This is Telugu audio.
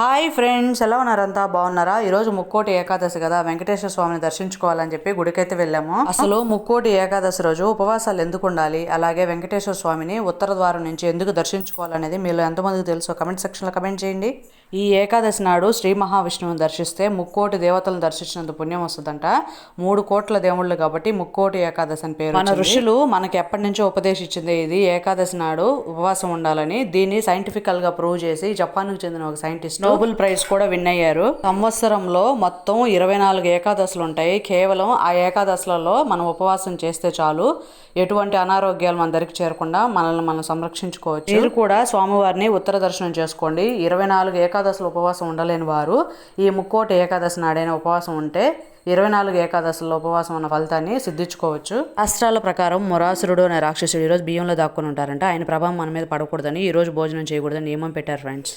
హాయ్ ఫ్రెండ్స్, ఎలా ఉన్నారంతా? బాగున్నారా? ఈరోజు ముక్కోటి ఏకాదశి కదా, వెంకటేశ్వర స్వామిని దర్శించుకోవాలని చెప్పి గుడికైతే వెళ్ళాము. అసలు ముక్కోటి ఏకాదశి రోజు ఉపవాసాలు ఎందుకు ఉండాలి, అలాగే వెంకటేశ్వర స్వామిని ఉత్తర ద్వారం నుంచి ఎందుకు దర్శించుకోవాలనేది మీలో ఎంతమందికి తెలుసో కమెంట్ సెక్షన్లో కమెంట్ చేయండి. ఈ ఏకాదశి నాడు శ్రీ మహావిష్ణువుని దర్శిస్తే ముక్కోటి దేవతలను దర్శించినంత పుణ్యం వస్తుందంట. 3 కోట్ల దేవుళ్ళు కాబట్టి ముక్కోటి ఏకాదశి అని పేరు. మన ఋషులు మనకి ఎప్పటి నుంచో ఉపదేశించింది ఇది ఏకాదశి నాడు ఉపవాసం ఉండాలని. దీన్ని సైంటిఫికల్ గా ప్రూవ్ చేసి జపాన్కు చెందిన ఒక సైంటిస్ట్ నోబెల్ ప్రైజ్ కూడా విన్ అయ్యారు. సంవత్సరంలో మొత్తం 24 ఏకాదశులు ఉంటాయి. కేవలం ఆ ఏకాదశులలో మనం ఉపవాసం చేస్తే చాలు, ఎటువంటి అనారోగ్యాలు మన దగ్గరికి చేరకుండా మనల్ని మనం సంరక్షించుకోవచ్చు. మీరు కూడా స్వామివారిని ఉత్తర దర్శనం చేసుకోండి. 24 ఏకాదశులు ఉపవాసం ఉండలేని వారు ఈ ముక్కోటి ఏకాదశి నాడైన ఉపవాసం ఉంటే 24 ఏకాదశుల ఉపవాసం అన్న ఫలితాన్ని సిద్ధించుకోవచ్చు. శాస్త్రాల ప్రకారం మొరాసురుడు అనే రాక్షసుడు ఈరోజు బియ్యంలో దాక్కుని ఉంటారంట. ఆయన ప్రభావం మన మీద పడకూడదని, ఈ రోజు భోజనం చేయకూడదని నియమం పెట్టారు ఫ్రెండ్స్.